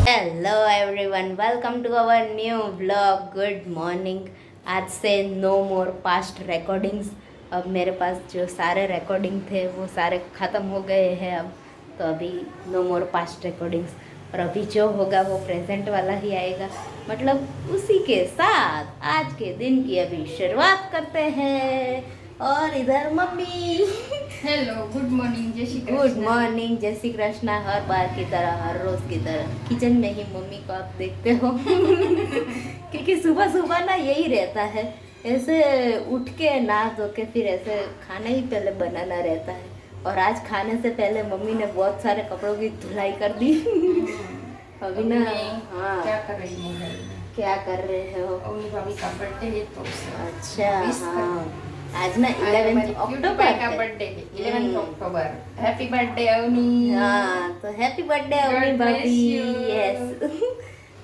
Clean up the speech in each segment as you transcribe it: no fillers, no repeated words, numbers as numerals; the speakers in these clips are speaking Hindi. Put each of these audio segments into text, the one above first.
Hello everyone, welcome to our new vlog. Good morning. आज से नो मोर पास्ट रिकॉर्डिंग्स। अब मेरे पास जो सारे रिकॉर्डिंग थे वो सारे ख़त्म हो गए हैं अब। तो अभी नो मोर पास्ट रिकॉर्डिंग्स, और अभी जो होगा वो प्रेजेंट वाला ही आएगा। मतलब उसी के साथ आज के दिन की अभी शुरुआत करते हैं। और इधर मम्मी हेलो, गुड मॉर्निंग, जय श्री कृष्ण। गुड मॉर्निंग, जय श्री कृष्णा। हर बार की तरह, हर रोज की तरह किचन में ही मम्मी को आप देखते हो क्योंकि सुबह सुबह ना यही रहता है, ऐसे उठ के नहा धो के फिर ऐसे खाना ही पहले बनाना रहता है। और आज खाने से पहले मम्मी ने बहुत सारे कपड़ों की धुलाई कर दी अभी ना। हाँ, क्या कर रही हो घर में? क्या कर रहे हो? अवनी भाभी का बर्थडे है तो अच्छा, हाँ, आज ना 11 अक्टूबर का है। बर्थडे है, 11 अक्टूबर। Happy birthday Avni. हाँ, तो happy birthday Avni God bless भाभी। you. यस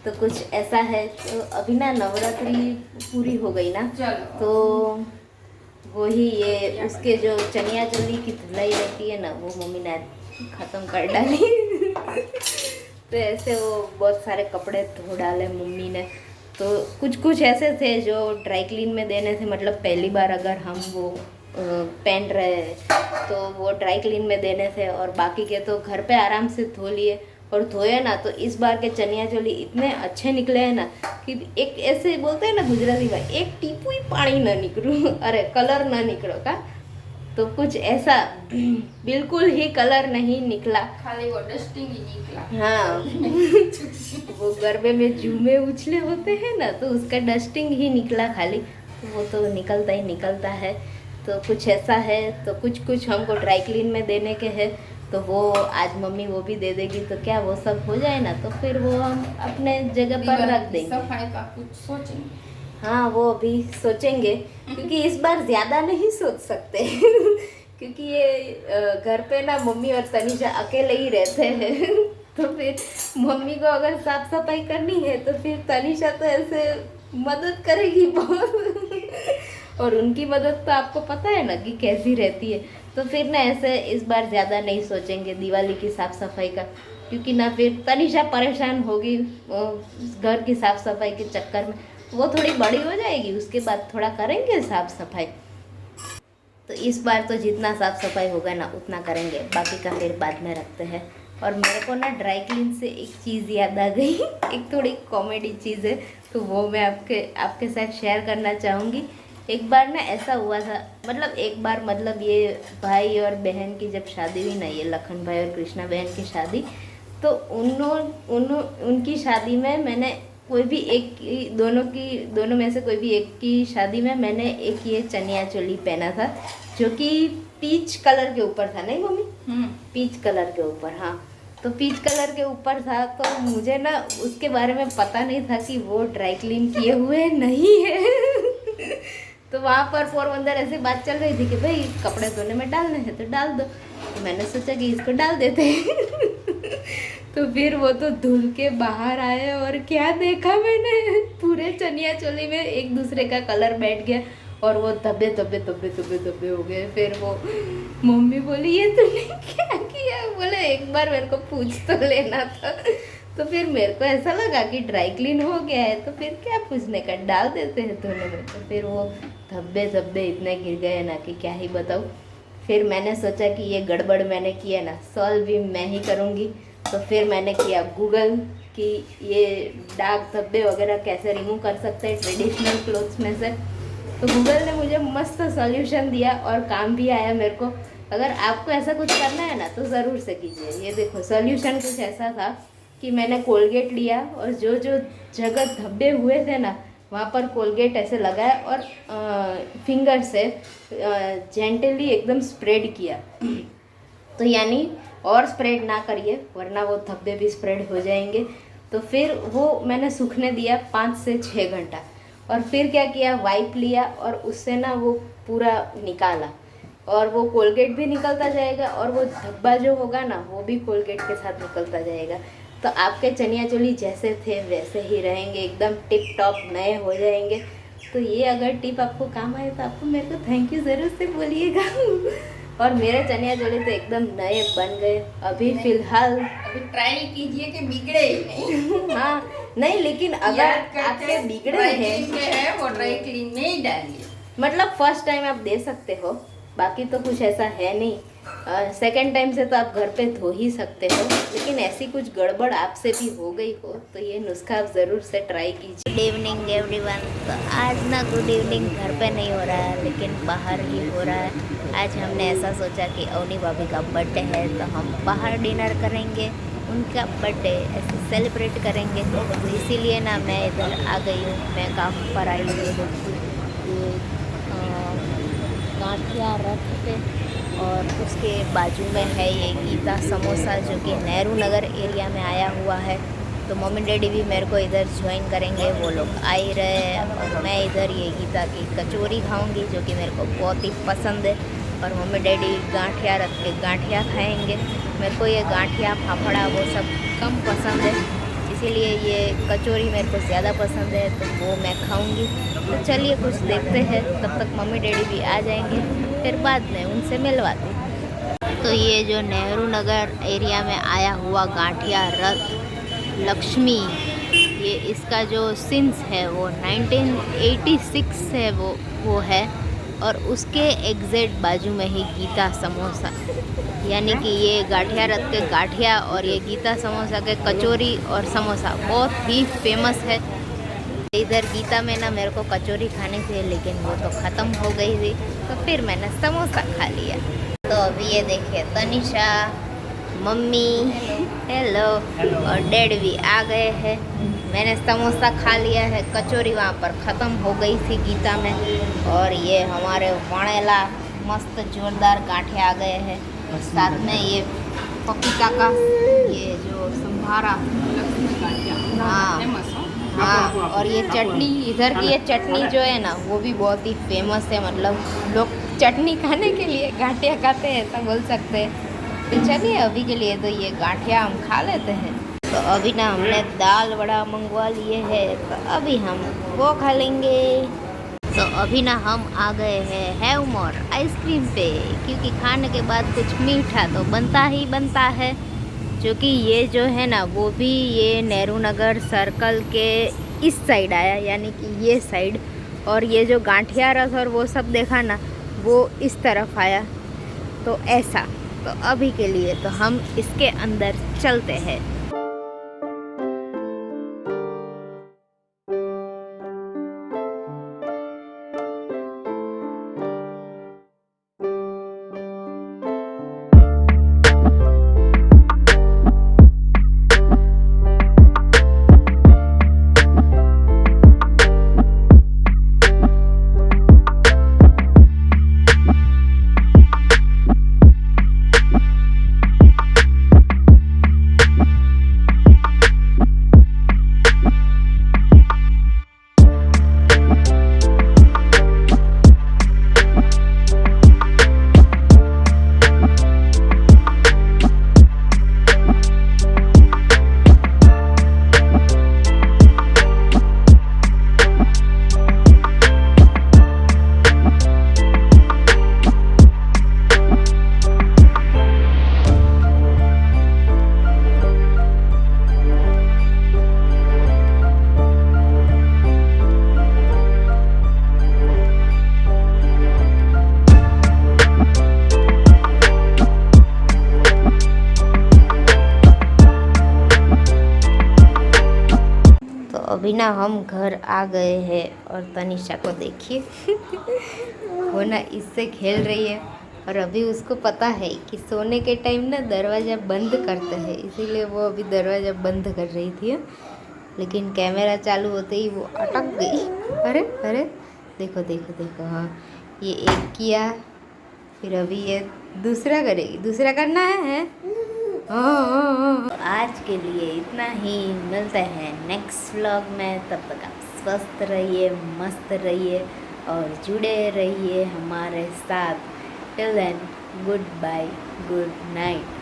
तो कुछ ऐसा है। तो अभी ना नवरात्रि पूरी हो गई ना, चलो। तो वही ये उसके जो चनिया चोली की धुलाई रहती है ना, वो मम्मी ने ख़त्म कर डाली तो ऐसे वो बहुत सारे कपड़े धो डाले मम्मी ने। तो कुछ कुछ ऐसे थे जो ड्राई क्लीन में देने थे, मतलब पहली बार अगर हम वो पहन रहे हैं तो वो ड्राई क्लीन में देने थे, और बाकी के तो घर पे आराम से धो लिए और धोए ना। तो इस बार के चनिया चोली इतने अच्छे निकले हैं ना कि एक ऐसे बोलते हैं ना गुजराती में, एक टीपू ही पानी ना निकलू अरे कलर ना निकलो का। तो कुछ ऐसा बिल्कुल ही कलर नहीं निकला, खाली वो डस्टिंग ही निकला। हाँ वो गरबे में झूमे उछले होते हैं ना, तो उसका डस्टिंग ही निकला खाली। तो वो तो निकलता ही निकलता है। तो कुछ ऐसा है। तो कुछ कुछ हमको ड्राई क्लीन में देने के हैं, तो वो आज मम्मी वो भी दे देगी। तो क्या वो सब हो जाए ना, तो फिर वो हम अपने जगह पर रख देंगे। सफाई का कुछ सोचेंगे। हाँ, वो अभी सोचेंगे, क्योंकि इस बार ज़्यादा नहीं सोच सकते क्योंकि ये घर पे ना मम्मी और तनीषा अकेले ही रहते हैं तो फिर मम्मी को अगर साफ सफाई करनी है तो फिर तनीषा तो ऐसे मदद करेगी बहुत और उनकी मदद तो आपको पता है ना कि कैसी रहती है। तो फिर ना ऐसे इस बार ज़्यादा नहीं सोचेंगे दिवाली की साफ़ सफाई का, क्योंकि ना फिर तनीषा परेशान होगी घर की साफ़ सफाई के चक्कर में। वो थोड़ी बड़ी हो जाएगी, उसके बाद थोड़ा करेंगे साफ़ सफाई। तो इस बार तो जितना साफ़ सफाई होगा ना उतना करेंगे, बाकी का फिर बाद में रखते हैं। और मेरे को ना ड्राई क्लीन से एक चीज़ याद आ गई एक थोड़ी कॉमेडी चीज़ है, तो वो मैं आपके साथ शेयर करना चाहूँगी। एक बार ना ऐसा हुआ था, मतलब एक बार मतलब ये भाई और बहन की जब शादी हुई ना, ये लखन भाई और कृष्णा बहन की शादी, तो उनकी शादी में मैंने कोई भी एक दोनों में से कोई भी एक की शादी में मैंने एक ये चनिया चोली पहना था, जो कि पीच कलर के ऊपर था। नहीं मम्मी? पीच कलर के ऊपर, हाँ। तो पीच कलर के ऊपर था, तो मुझे ना उसके बारे में पता नहीं था कि वो ड्राई क्लीन किए हुए नहीं है तो वहाँ पर पोरबंदर ऐसे बात चल रही थी कि भाई कपड़े धोने में डालने हैं तो डाल दो। तो मैंने सोचा कि इसको डाल देते हैं तो फिर वो तो धुल के बाहर आए, और क्या देखा मैंने, पूरे चनिया चोली में एक दूसरे का कलर बैठ गया और वो धब्बे धब्बे धब्बे धब्बे धब्बे हो गए। फिर वो मम्मी बोली ये तूने क्या किया? बोले एक बार मेरे को पूछ तो लेना था। तो फिर मेरे को ऐसा लगा कि ड्राई क्लीन हो गया है तो फिर क्या पूछने का, डाल देते हैं धोने में। तो फिर वो धब्बे धब्बे इतने गिर गए ना कि क्या ही बताऊँ। फिर मैंने सोचा कि ये गड़बड़ मैंने किया ना, सॉल्व भी मैं ही करूँगी। तो फिर मैंने किया गूगल कि ये दाग धब्बे वगैरह कैसे रिमूव कर सकते हैं ट्रेडिशनल क्लोथ्स में से। तो गूगल ने मुझे मस्त सॉल्यूशन दिया और काम भी आया मेरे को। अगर आपको ऐसा कुछ करना है ना तो ज़रूर से कीजिए। ये देखो सॉल्यूशन कुछ ऐसा था कि मैंने कोलगेट लिया और जो जो जगह धब्बे हुए थे ना वहाँ पर कोलगेट ऐसे लगाया और फिंगर से जेंटली एकदम स्प्रेड किया तो यानी और स्प्रेड ना करिए वरना वो धब्बे भी स्प्रेड हो जाएंगे। तो फिर वो मैंने सूखने दिया 5 से 6 घंटा, और फिर क्या किया, वाइप लिया और उससे ना वो पूरा निकाला, और वो कोलगेट भी निकलता जाएगा और वो धब्बा जो होगा ना वो भी कोलगेट के साथ निकलता जाएगा। तो आपके चनिया चोली जैसे थे वैसे ही रहेंगे, एकदम टिप टॉप नए हो जाएंगे। तो ये अगर टिप आपको काम आए तो आपको मेरे को थैंक यू ज़रूर से बोलिएगा और मेरे चनिया चोली तो एकदम नए बन गए अभी फिलहाल। अभी ट्राई कीजिए कि बिगड़े ही नहीं। हाँ नहीं, लेकिन अगर आपके बिगड़े हैं वो ड्राई क्लीन में ही डालिए। मतलब फर्स्ट टाइम आप दे सकते हो, बाकी तो कुछ ऐसा है नहीं। सेकंड टाइम से तो आप घर पे धो ही सकते हो, लेकिन ऐसी कुछ गड़बड़ आपसे भी हो गई हो तो ये नुस्खा आप ज़रूर से ट्राई कीजिए। Good evening everyone. तो आज ना गुड इवनिंग घर पे नहीं हो रहा है, लेकिन बाहर ही हो रहा है। आज हमने ऐसा सोचा कि अवनी भाभी का बर्थडे है तो हम बाहर डिनर करेंगे, उनका बर्थडे ऐसे सेलिब्रेट करेंगे। तो इसीलिए ना मैं इधर आ गई हूँ। मैं काम पर आई हुई हूँ गांठिया रथ पे, और उसके बाजू में है ये गीता समोसा जो कि नेहरू नगर एरिया में आया हुआ है। तो मम्मी डैडी भी मेरे को इधर ज्वाइन करेंगे, वो लोग आ ही रहे हैं। और मैं इधर ये गीता की कचौरी खाऊंगी जो कि मेरे को बहुत ही पसंद है, और मम्मी डैडी गांठिया रख के गांठिया खाएंगे। मेरे को ये गांठिया फाफड़ा वो सब कम पसंद है, इसीलिए ये कचौरी मेरे को ज़्यादा पसंद है, तो वो मैं खाऊंगी। तो चलिए कुछ देखते हैं, तब तक मम्मी डैडी भी आ जाएंगे, फिर बाद में उनसे मिलवाते। तो ये जो नेहरू नगर एरिया में आया हुआ गांठिया रथ लक्ष्मी, ये इसका जो सिंस है वो 1986 से वो है, और उसके एग्जैक्ट बाजू में ही गीता समोसा, यानी कि ये गाठिया रथ के गाठिया और ये गीता समोसा के कचौरी और समोसा बहुत ही फेमस है। इधर गीता में ना मेरे को कचौरी खानी थी, लेकिन वो तो ख़त्म हो गई थी, तो फिर मैंने समोसा खा लिया। तो अभी ये देखिए तनिषा, मम्मी हेलो, और डैड भी आ गए हैं। मैंने समोसा खा लिया है, कचौरी वहाँ पर ख़त्म हो गई थी गीता में, और ये हमारे वाणेला मस्त जोरदार गांठे आ गए हैं। साथ में ये पपीता का ये जो संभारा, हाँ, और ये चटनी, इधर की ये चटनी जो है ना वो भी बहुत ही फेमस है। मतलब लोग चटनी खाने के लिए गांठिया खाते हैं, ऐसा बोल सकते हैं। तो चलिए अभी के लिए तो ये गांठिया हम खा लेते हैं। तो अभी ना हमने दाल वड़ा मंगवा लिए हैं, तो अभी हम वो खा लेंगे। तो अभी ना हम आ गए हैं हैवमोर आइसक्रीम पे, क्योंकि खाने के बाद कुछ मीठा तो बनता ही बनता है। जो कि ये जो है ना वो भी ये नेहरू नगर सर्कल के इस साइड आया, यानी कि ये साइड, और ये जो गांठिया रस और वो सब देखा ना वो इस तरफ आया। तो ऐसा, तो अभी के लिए तो हम इसके अंदर चलते हैं। अभी ना हम घर आ गए हैं, और तनिषा को देखिए वो ना इससे खेल रही है, और अभी उसको पता है कि सोने के टाइम ना दरवाज़ा बंद करते हैं, इसीलिए वो अभी दरवाज़ा बंद कर रही थी। लेकिन कैमरा चालू होते ही वो अटक गई। अरे अरे देखो देखो देखो, हाँ ये एक किया, फिर अभी ये दूसरा करेगी, दूसरा करना है। आज के लिए इतना ही, मिलते हैं नेक्स्ट व्लॉग में। तब तक आप स्वस्थ रहिए, मस्त रहिए और जुड़े रहिए हमारे साथ। Till then, goodbye, good night.